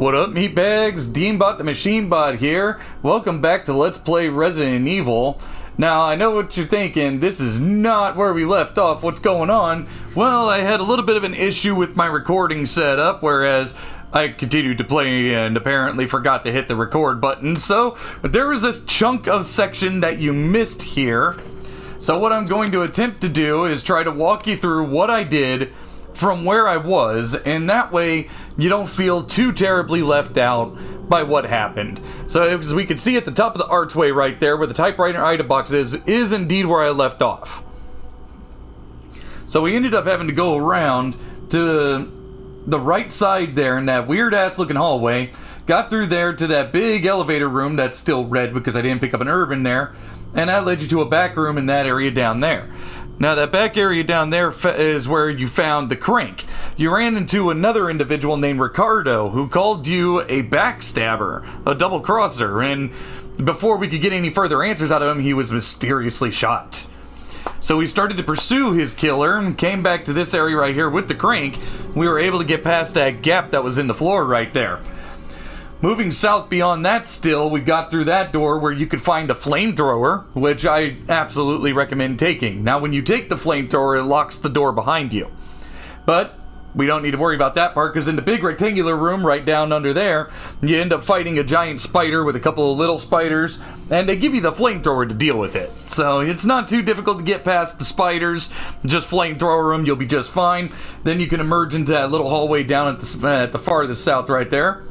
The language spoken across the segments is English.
What up, meatbags? Deanbot the Machine Bot here. Welcome back to Let's Play Resident Evil. Now, I know what you're thinking. This is not where we left off. What's going on? Well, I had a little bit of an issue with my recording setup, whereas I continued to play and apparently forgot to hit the record button. So, there was this chunk of section that you missed here. So what I'm going to attempt to do is try to walk you through what I did from where I was, and that way you don't feel too terribly left out by what happened. So as we can see at the top of the archway right there where the typewriter item box is indeed where I left off. So we ended up having to go around to the right side there in that weird ass looking hallway, got through there to that big elevator room that's still red because I didn't pick up an herb in there, and that led you to a back room in that area down there. Now that back area down there is where you found the crank. You ran into another individual named Ricardo who called you a backstabber, a double crosser, and before we could get any further answers out of him, he was mysteriously shot. So we started to pursue his killer and came back to this area right here with the crank. We were able to get past that gap that was in the floor right there. Moving south beyond that still, we got through that door where you could find a flamethrower, which I absolutely recommend taking. Now when you take the flamethrower, it locks the door behind you. But we don't need to worry about that part, because in the big rectangular room right down under there, you end up fighting a giant spider with a couple of little spiders, and they give you the flamethrower to deal with it. So it's not too difficult to get past the spiders, just flamethrower them, you'll be just fine. Then you can emerge into that little hallway down at the farthest south right there.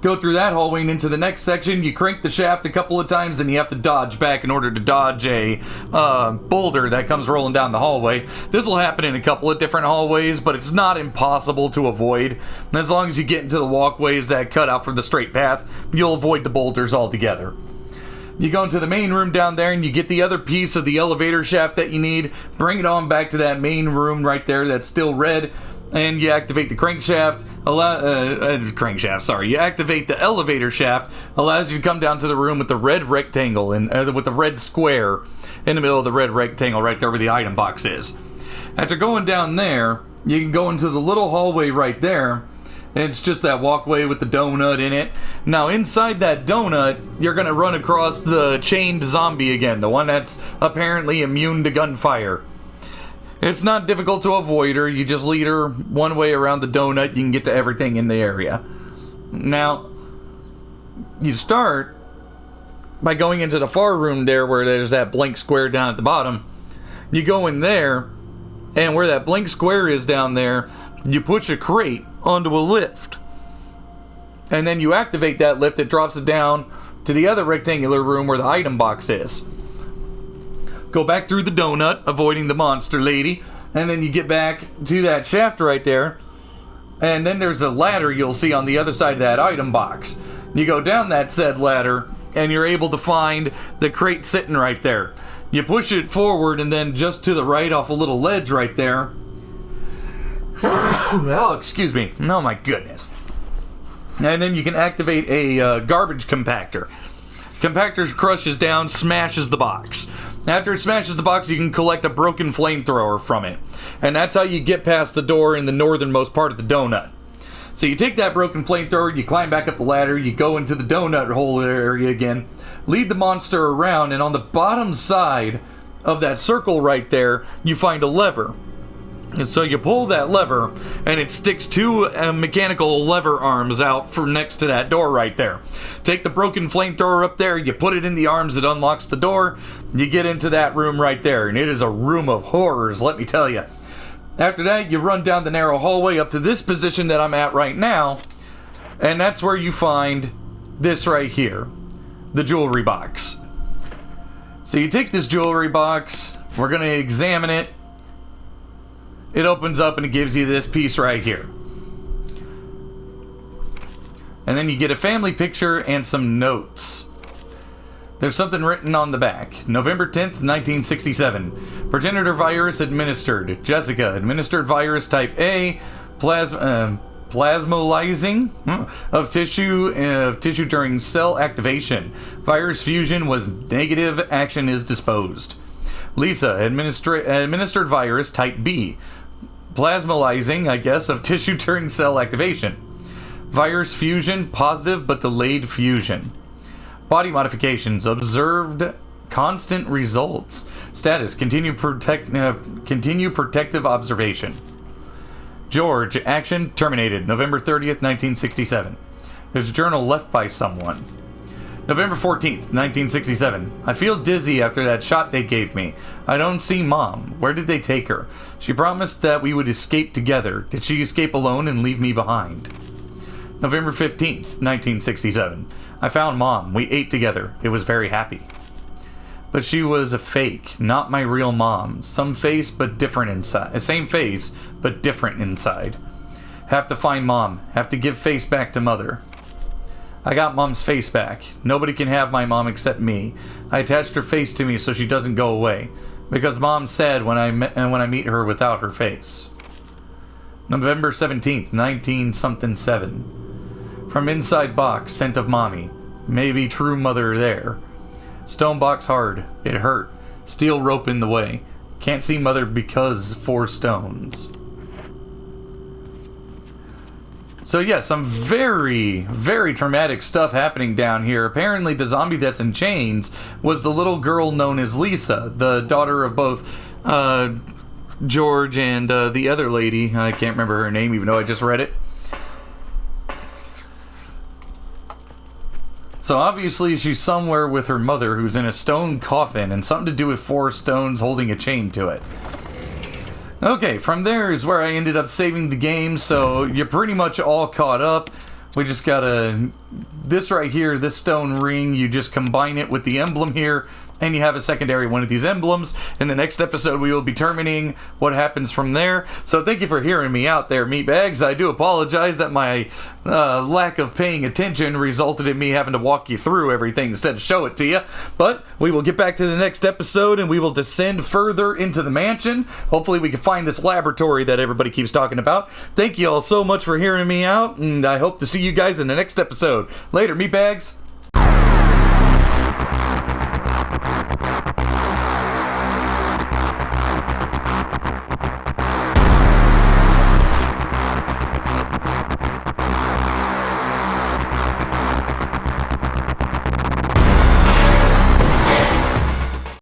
Go through that hallway and into the next section. You crank the shaft a couple of times and you have to dodge back in order to dodge a boulder that comes rolling down the hallway. This will happen in a couple of different hallways, but it's not impossible to avoid. As long as you get into the walkways that cut out from the straight path, you'll avoid the boulders altogether. You go into the main room down there and you get the other piece of the elevator shaft that you need. Bring it on back to that main room right there that's still red. And you activate the crankshaft, you activate the elevator shaft, allows you to come down to the room with the red rectangle and with the red square in the middle of the red rectangle right there where the item box is. After going down there, you can go into the little hallway right there, and it's just that walkway with the donut in it. Now inside that donut, you're going to run across the chained zombie again, the one that's apparently immune to gunfire. It's not difficult to avoid her. You just lead her one way around the donut. You can get to everything in the area. Now, you start by going into the far room there where there's that blank square down at the bottom. You go in there, and where that blank square is down there, you push a crate onto a lift. And then you activate that lift. It drops it down to the other rectangular room where the item box is. Go back through the donut, avoiding the monster lady, and then you get back to that shaft right there, and then there's a ladder you'll see on the other side of that item box. You go down that said ladder, and you're able to find the crate sitting right there. You push it forward, and then just to the right off a little ledge right there. Oh, excuse me. Oh my goodness. And then you can activate a garbage compactor. Compactor crushes down, smashes the box. After it smashes the box, you can collect a broken flamethrower from it. And that's how you get past the door in the northernmost part of the donut. So you take that broken flamethrower, you climb back up the ladder, you go into the donut hole area again, lead the monster around, and on the bottom side of that circle right there, you find a lever. And so you pull that lever, and it sticks two mechanical lever arms out from next to that door right there. Take the broken flamethrower up there, you put it in the arms, it unlocks the door, you get into that room right there, and it is a room of horrors, let me tell you. After that, you run down the narrow hallway up to this position that I'm at right now, and that's where you find this right here, the jewelry box. So you take this jewelry box, we're going to examine it. It opens up and it gives you this piece right here. And then you get a family picture and some notes. There's something written on the back. November 10th, 1967. Progenitor virus administered. Jessica, administered virus type A. Plasmolizing of tissue during cell activation. Virus fusion was negative. Action is disposed. Lisa, administered virus type B. Plasmolizing, I guess, of tissue during cell activation. Virus fusion, positive but delayed fusion. Body modifications, observed constant results. Status, continue protective observation. George, action terminated, November 30th, 1967. There's a journal left by someone. November 14th, 1967. I feel dizzy after that shot they gave me. I don't see Mom. Where did they take her? She promised that we would escape together. Did she escape alone and leave me behind? November 15th, 1967. I found Mom. We ate together. It was very happy. But she was a fake, not my real mom. Some face, but different inside. Same face, but different inside. Have to find Mom. Have to give face back to Mother. I got Mom's face back. Nobody can have my mom except me. I attached her face to me so she doesn't go away. Because Mom's sad when I meet her without her face. November 17th, 19-something-7. From inside box, scent of mommy. Maybe true mother there. Stone box hard. It hurt. Steel rope in the way. Can't see mother because 4 stones. So yeah, some very, very traumatic stuff happening down here. Apparently the zombie that's in chains was the little girl known as Lisa, the daughter of both George and the other lady. I can't remember her name even though I just read it. So obviously she's somewhere with her mother who's in a stone coffin and something to do with 4 stones holding a chain to it. Okay, from there is where I ended up saving the game, so you're pretty much all caught up. We just gotta... This right here, this stone ring, you just combine it with the emblem here, and you have a secondary one of these emblems. In the next episode, we will be determining what happens from there. So thank you for hearing me out there, meatbags. I do apologize that my lack of paying attention resulted in me having to walk you through everything instead of show it to you. But we will get back to the next episode, and we will descend further into the mansion. Hopefully we can find this laboratory that everybody keeps talking about. Thank you all so much for hearing me out, and I hope to see you guys in the next episode. Later, meatbags.